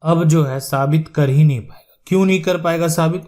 अब जो है साबित कर ही नहीं पाएगा। क्यों नहीं कर पाएगा साबित?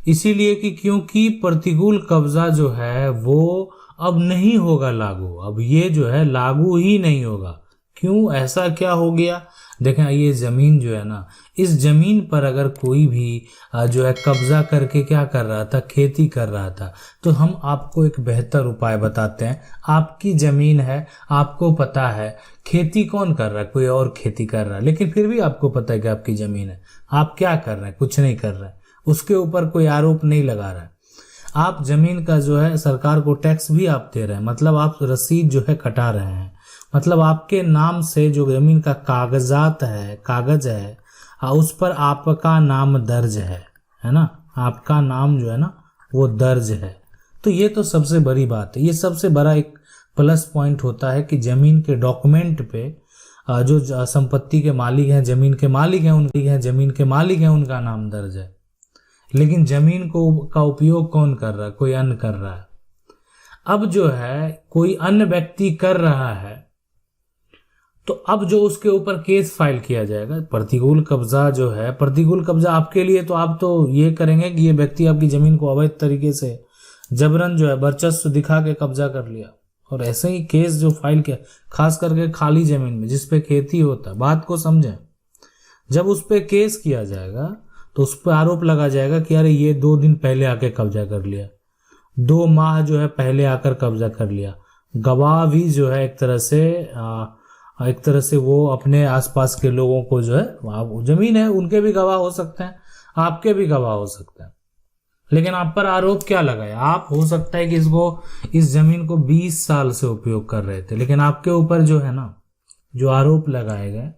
इसीलिए कि क्योंकि प्रतिकूल कब्जा जो है वो अब नहीं होगा लागू। अब ये जो है लागू ही नहीं होगा। क्यों, ऐसा क्या हो गया? देखें, ये जमीन जो है ना, इस जमीन पर अगर कोई भी जो है कब्जा करके क्या कर रहा था, खेती कर रहा था, तो हम आपको एक बेहतर उपाय बताते हैं। आपकी जमीन है, आपको पता है खेती कौन कर रहा है, कोई और खेती कर रहा है, लेकिन फिर भी आपको पता है कि आपकी जमीन है। आप क्या कर रहे हैं? कुछ नहीं कर रहे हैं, उसके ऊपर कोई आरोप नहीं लगा रहा है। आप जमीन का जो है सरकार को टैक्स भी आप दे रहे हैं, मतलब आप रसीद जो है कटा रहे हैं, मतलब आपके नाम से जो जमीन का कागजात है, कागज है, उस पर आपका नाम दर्ज है ना, आपका नाम जो है ना वो दर्ज है। तो ये तो सबसे बड़ी बात है। ये सबसे बड़ा एक प्लस पॉइंट होता है कि जमीन के डॉक्यूमेंट पे जो संपत्ति के मालिक हैं, जमीन के मालिक हैं, जमीन के मालिक हैं, उनका नाम दर्ज है। लेकिन जमीन का उपयोग कौन कर रहा है? कोई अन्य कर रहा है। अब जो है कोई अन्य व्यक्ति कर रहा है, तो अब जो उसके ऊपर केस फाइल किया जाएगा, प्रतिकूल कब्जा जो है, प्रतिकूल कब्जा आपके लिए, तो आप तो ये करेंगे कि ये व्यक्ति आपकी जमीन को अवैध तरीके से जबरन जो है वर्चस्व दिखा के कब्जा कर लिया। और ऐसे ही केस जो फाइल किया, खास करके खाली जमीन में जिसपे खेती होता है, बात को समझें, जब उस पर केस किया जाएगा तो उस पर आरोप लगा जाएगा कि अरे ये 2 दिन पहले आके कब्जा कर लिया, 2 माह जो है पहले आकर कब्जा कर लिया। गवाह भी जो है एक तरह से वो अपने आसपास के लोगों को जो है, जमीन है उनके भी गवाह हो सकते हैं, आपके भी गवाह हो सकते हैं। लेकिन आप पर आरोप क्या लगाया? आप हो सकता है कि इस जमीन को 20 साल से उपयोग कर रहे थे, लेकिन आपके ऊपर जो है ना, जो आरोप लगाए गए,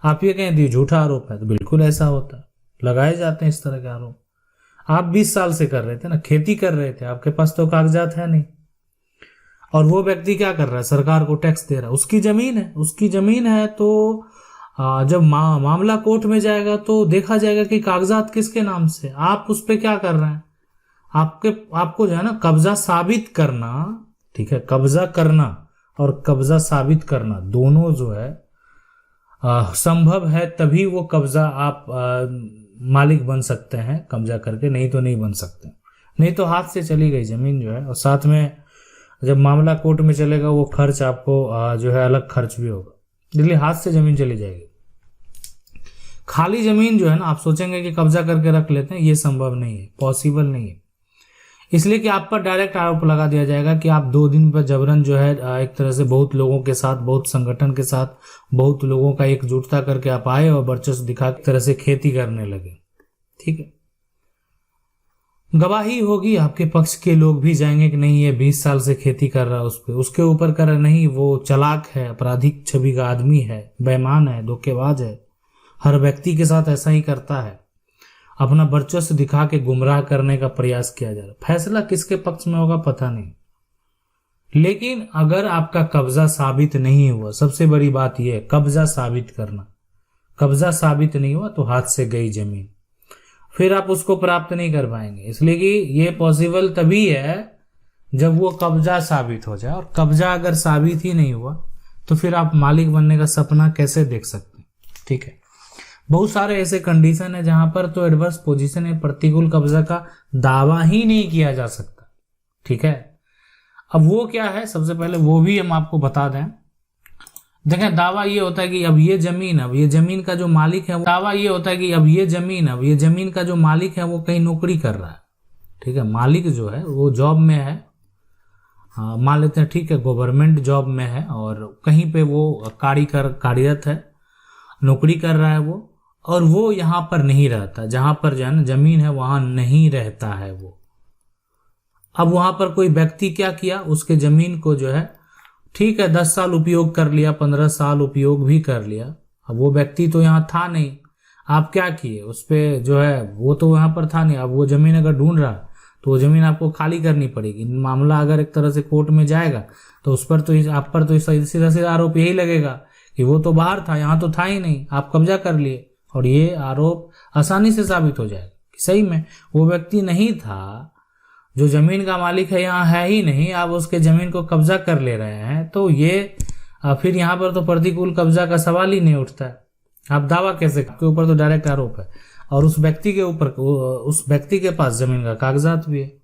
आप ये कहें ये झूठा आरोप है, तो बिल्कुल ऐसा होता है, लगाए जाते हैं इस तरह के आरोप। आप 20 साल से कर रहे थे ना, खेती कर रहे थे, आपके पास तो कागजात है नहीं, और वो व्यक्ति क्या कर रहा है? सरकार को टैक्स दे रहा है, उसकी जमीन है। तो जब मामला कोर्ट में जाएगा तो देखा जाएगा कि कागजात किसके नाम से, आप उस पर क्या कर रहे हैं। आपको जो है ना कब्जा साबित करना, ठीक है, कब्जा करना और कब्जा साबित करना दोनों जो है संभव है, तभी वो कब्जा आप मालिक बन सकते हैं कब्जा करके, नहीं तो नहीं बन सकते। नहीं तो हाथ से चली गई जमीन जो है, और साथ में जब मामला कोर्ट में चलेगा वो खर्च आपको जो है अलग खर्च भी होगा, इसलिए हाथ से जमीन चली जाएगी। खाली जमीन जो है ना, आप सोचेंगे कि कब्जा करके रख लेते हैं, ये संभव नहीं है, पॉसिबल नहीं है। इसलिए कि आप पर डायरेक्ट आरोप लगा दिया जाएगा कि आप 2 दिन पर जबरन जो है एक तरह से बहुत लोगों के साथ, बहुत संगठन के साथ, बहुत लोगों का एकजुटता करके आप आए और वर्चस्व दिखा के तरह से खेती करने लगे, ठीक है। गवाही होगी, आपके पक्ष के लोग भी जाएंगे कि नहीं ये 20 साल से खेती कर रहा है, उसके ऊपर कर रहा, नहीं वो चालाक है, आपराधिक छवि का आदमी है, बेईमान है, धोखेबाज है, हर व्यक्ति के साथ ऐसा ही करता है, अपना वर्चस्व दिखा के गुमराह करने का प्रयास किया जा रहा है। फैसला किसके पक्ष में होगा पता नहीं, लेकिन अगर आपका कब्जा साबित नहीं हुआ, सबसे बड़ी बात यह है कब्जा साबित करना, कब्जा साबित नहीं हुआ तो हाथ से गई जमीन, फिर आप उसको प्राप्त नहीं कर पाएंगे। इसलिए कि ये पॉसिबल तभी है जब वो कब्जा साबित हो जाए, और कब्जा अगर साबित ही नहीं हुआ तो फिर आप मालिक बनने का सपना कैसे देख सकते हैं, ठीक है। बहुत सारे ऐसे कंडीशन है जहां पर तो एडवर्स पोजीशन है, प्रतिकूल कब्जा का दावा ही नहीं किया जा सकता, ठीक है। अब वो क्या है, सबसे पहले वो भी हम आपको बता दें। देखें, दावा ये होता है कि अब ये जमीन का जो मालिक है, दावा ये होता है कि अब ये जमीन का जो मालिक है वो कहीं नौकरी कर रहा है, ठीक है। मालिक जो है वो जॉब में है, मान लेते हैं, ठीक है, गवर्नमेंट जॉब में है, और कहीं पे वो कार्यरत है, नौकरी कर रहा है वो, और वो यहाँ पर नहीं रहता, जहां पर जो है ना जमीन है वहां नहीं रहता है वो। अब वहां पर कोई व्यक्ति क्या किया, उसके जमीन को जो है, ठीक है, 10 साल उपयोग कर लिया, 15 साल उपयोग भी कर लिया, अब वो व्यक्ति तो यहाँ था नहीं, आप क्या किए, उस पर जो है वो तो यहाँ पर था नहीं, अब वो जमीन अगर ढूंढ रहा तो वो जमीन आपको खाली करनी पड़ेगी। मामला अगर एक तरह से कोर्ट में जाएगा तो उस पर तो आप पर तो सीधा सीधा आरोप यही लगेगा कि वो तो बाहर था, यहाँ तो था ही नहीं, आप कब्जा कर लिए, और ये आरोप आसानी से साबित हो जाएगा कि सही में वो व्यक्ति नहीं था, जो जमीन का मालिक है यहाँ है ही नहीं, आप उसके जमीन को कब्जा कर ले रहे हैं। तो ये फिर यहाँ पर तो प्रतिकूल कब्जा का सवाल ही नहीं उठता है। आप दावा कैसे, आपके ऊपर तो डायरेक्ट आरोप है और उस व्यक्ति के ऊपर, उस व्यक्ति के पास जमीन का कागजात भी है।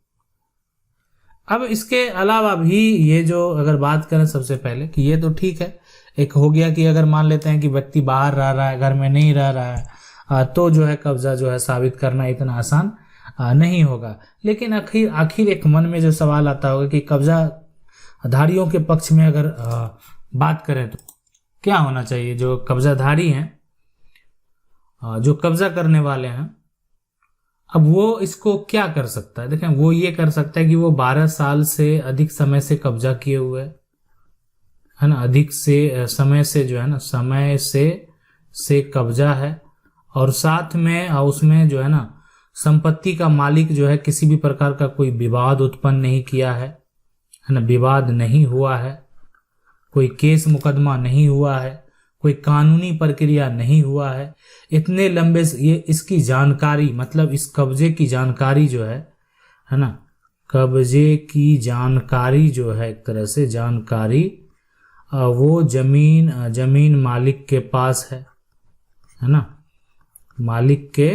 अब इसके अलावा भी ये जो अगर बात करें सबसे पहले कि ये तो ठीक है, एक हो गया कि अगर मान लेते हैं कि व्यक्ति बाहर रह रहा है, घर में नहीं रह रहा है, तो जो है कब्जा जो है साबित करना इतना आसान नहीं होगा। लेकिन आखिर एक मन में जो सवाल आता होगा कि कब्जा धारियों के पक्ष में अगर बात करें तो क्या होना चाहिए। जो कब्जाधारी हैं, जो कब्जा करने वाले हैं, अब वो इसको क्या कर सकता है। देखें, वो ये कर सकता है कि वो 12 साल से अधिक समय से कब्जा किए हुए है ना, अधिक से समय से जो है ना, समय से कब्जा है, और साथ में उसमें जो है ना संपत्ति का मालिक जो है किसी भी प्रकार का कोई विवाद उत्पन्न नहीं किया है ना, विवाद नहीं हुआ है, कोई केस मुकदमा नहीं हुआ है, कोई कानूनी प्रक्रिया नहीं हुआ है। इतने लंबे ये इसकी जानकारी, मतलब इस कब्जे की जानकारी जो है ना, कब्जे की जानकारी जो है एक तरह से जानकारी वो जमीन मालिक के पास है ना, मालिक के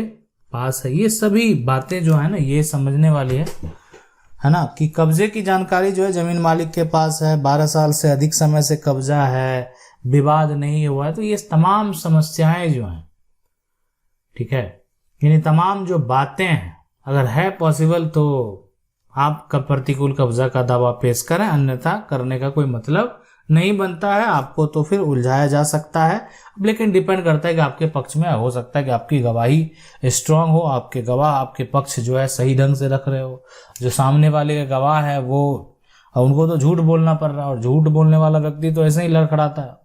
पास है। ये सभी बातें जो है ना ये समझने वाली है ना, कि कब्जे की जानकारी जो है जमीन मालिक के पास है, 12 साल से अधिक समय से कब्जा है, विवाद नहीं हुआ है। तो ये तमाम समस्याएं जो हैं, ठीक है, यानी तमाम जो बातें हैं, अगर है पॉसिबल तो आप प्रतिकूल कब्जा का दावा पेश करें, अन्यथा करने का कोई मतलब नहीं बनता है। आपको तो फिर उलझाया जा सकता है, लेकिन डिपेंड करता है कि आपके पक्ष में हो सकता है कि आपकी गवाही स्ट्रांग हो, आपके गवाह आपके पक्ष जो है सही ढंग से रख रहे हो। जो सामने वाले के गवाह है वो, उनको तो झूठ बोलना पड़ रहा है, और झूठ बोलने वाला व्यक्ति तो ऐसे ही लड़खड़ाता है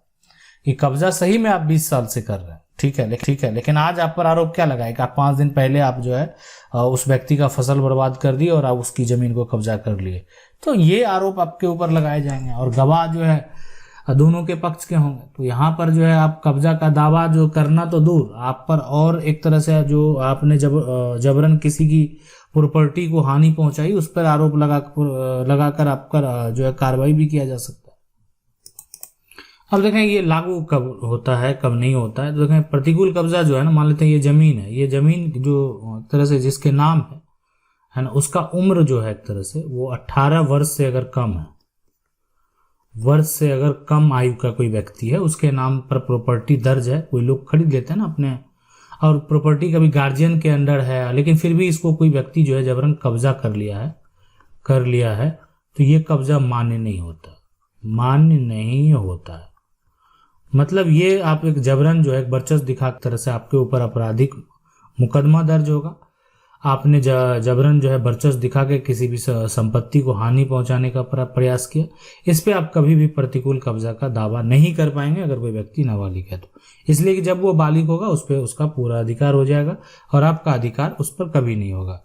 कि कब्जा सही में आप 20 साल से कर रहे हैं, ठीक है, लेकिन आज आप पर आरोप क्या लगाए कि आप 5 दिन पहले आप जो है उस व्यक्ति का फसल बर्बाद कर दिए और आप उसकी जमीन को कब्जा कर लिए। तो ये आरोप आपके ऊपर लगाए जाएंगे और गवाह जो है दोनों के पक्ष के होंगे। तो यहाँ पर जो है आप कब्जा का दावा जो करना तो दूर, आप पर और एक तरह से जो आपने जबरन किसी की प्रॉपर्टी को हानि पहुंचाई, उस पर आरोप लगाकर आपका जो है कार्रवाई भी किया जा सकता है। अब देखें ये लागू कब होता है, कब नहीं होता है। तो देखें प्रतिकूल कब्जा जो है ना, मान लेते हैं ये जमीन है, ये जमीन जो एक तरह से जिसके नाम है ना, उसका उम्र जो है एक तरह से वो 18 वर्ष से अगर कम है, वर्ष से अगर कम आयु का कोई व्यक्ति है, उसके नाम पर प्रॉपर्टी दर्ज है, कोई लोग खरीद लेते हैं ना अपने, और प्रॉपर्टी कभी गार्जियन के अंडर है, लेकिन फिर भी इसको कोई व्यक्ति जो है जबरन कब्जा कर लिया है, तो ये कब्जा मान्य नहीं होता है। मतलब ये आप एक जबरन जो है वर्चस्व दिखा तरह से आपके ऊपर आपराधिक मुकदमा दर्ज होगा। आपने जबरन जो है वर्चस्व दिखा के किसी भी संपत्ति को हानि पहुंचाने का प्रयास किया, इस पे आप कभी भी प्रतिकूल कब्जा का दावा नहीं कर पाएंगे अगर कोई व्यक्ति नाबालिग है तो। इसलिए कि जब वो बालिग होगा उस पर उसका पूरा अधिकार हो जाएगा और आपका अधिकार उस पर कभी नहीं होगा।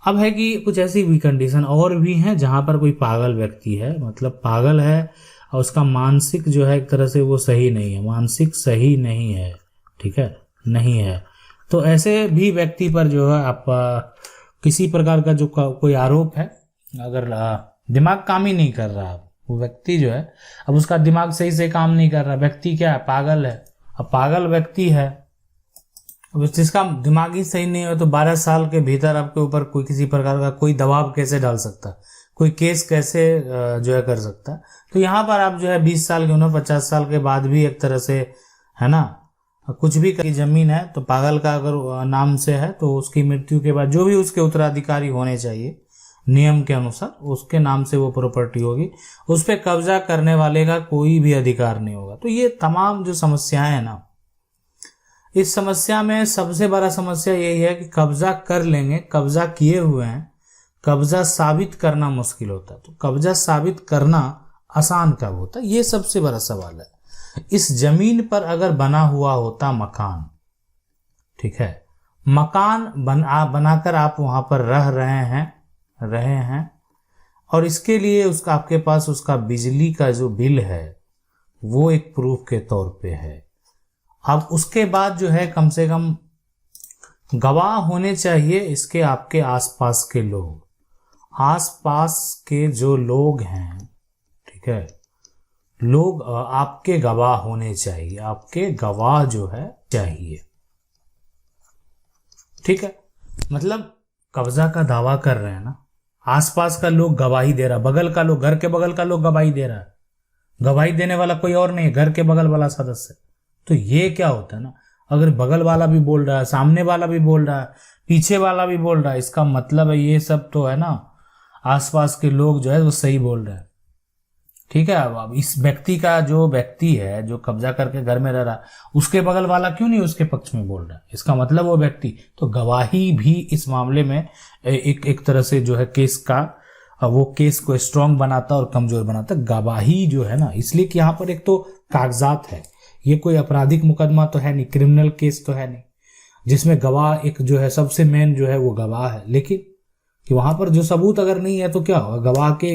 अब है कि कुछ ऐसी भी कंडीशन और भी हैं जहां पर कोई पागल व्यक्ति है, मतलब पागल है और उसका मानसिक जो है एक तरह से वो सही नहीं है, मानसिक सही नहीं है, ठीक है, नहीं है। तो ऐसे भी व्यक्ति पर जो है आप किसी प्रकार का जो कोई आरोप है, अगर दिमाग काम ही नहीं कर रहा वो व्यक्ति जो है, अब उसका दिमाग सही से काम नहीं कर रहा, व्यक्ति क्या है, पागल है। अब पागल व्यक्ति है, अब जिसका दिमाग ही सही नहीं है, तो 12 साल के भीतर आपके ऊपर कोई किसी प्रकार का कोई दबाव कैसे डाल सकता, कोई केस कैसे जो है कर सकता। तो यहाँ पर आप जो है 20 साल के उम्र 50 साल के बाद भी एक तरह से है ना, कुछ भी की जमीन है तो पागल का अगर नाम से है तो उसकी मृत्यु के बाद जो भी उसके उत्तराधिकारी होने चाहिए नियम के अनुसार, उसके नाम से वो प्रॉपर्टी होगी, उस पर कब्जा करने वाले का कोई भी अधिकार नहीं होगा। तो ये तमाम जो समस्याएं हैं ना, इस समस्या में सबसे बड़ा समस्या यही है कि कब्जा कर लेंगे, कब्जा किए हुए हैं, कब्जा साबित करना मुश्किल होता है। तो कब्जा साबित करना आसान कब होता है, ये सबसे बड़ा सवाल है। इस जमीन पर अगर बना हुआ होता मकान, ठीक है, मकान बनाकर आप वहां पर रह रहे हैं और इसके लिए उसका आपके पास उसका बिजली का जो बिल है वो एक प्रूफ के तौर पे है। अब उसके बाद जो है कम से कम गवाह होने चाहिए इसके आपके आसपास के लोग, आसपास के जो लोग हैं, ठीक है, लोग आपके गवाह होने चाहिए। आपके गवाह जो है चाहिए। ठीक है, मतलब कब्जा का दावा कर रहे हैं ना, आसपास का लोग गवाही दे रहा, बगल का लोग, घर के बगल का लोग गवाही दे रहा है, गवाही देने वाला कोई और नहीं है, घर के बगल वाला सदस्य। तो ये क्या होता है ना, अगर बगल वाला भी बोल रहा है, सामने वाला भी बोल रहा है, पीछे वाला भी बोल रहा है, इसका मतलब है ये सब तो है ना, आसपास के लोग जो है वो सही बोल रहे हैं। ठीक है, अब इस व्यक्ति का, जो व्यक्ति है जो कब्जा करके घर में रह रहा है, उसके बगल वाला क्यों नहीं उसके पक्ष में बोल रहा है, इसका मतलब वो व्यक्ति तो गवाही भी इस मामले में एक तरह से जो है केस का, वो केस को स्ट्रांग बनाता और कमजोर बनाता। गवाही जो है ना, इसलिए कि यहाँ पर एक तो कागजात है, ये कोई आपराधिक मुकदमा तो है नहीं, क्रिमिनल केस तो है नहीं, जिसमें गवाह एक जो है सबसे मेन जो है वो गवाह है, लेकिन कि वहां पर जो सबूत अगर नहीं है तो क्या होगा, गवाह के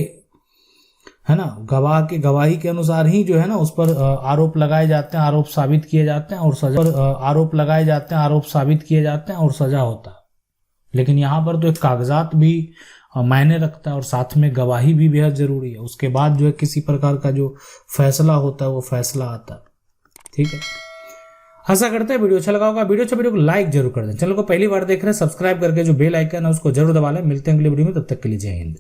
है ना, गवाह के गवाही के अनुसार ही जो है ना उस पर आरोप लगाए जाते हैं, आरोप साबित किए जाते हैं और सजा, आरोप लगाए जाते हैं, आरोप साबित किए जाते हैं और सजा होता है। लेकिन यहाँ पर तो एक कागजात भी मायने रखता है और साथ में गवाही भी बेहद जरूरी है, उसके बाद जो है किसी प्रकार का जो फैसला होता है वो फैसला आता है। ठीक है, आशा करते हैं वीडियो अच्छा लगा होगा। वीडियो को लाइक जरूर कर दें, चैनल को पहली बार देख रहे हैं सब्सक्राइब करके जो बेल आइकन है उसको जरूर दबा लें। मिलते हैं अगले वीडियो में, तब तक के लिए जय हिंद।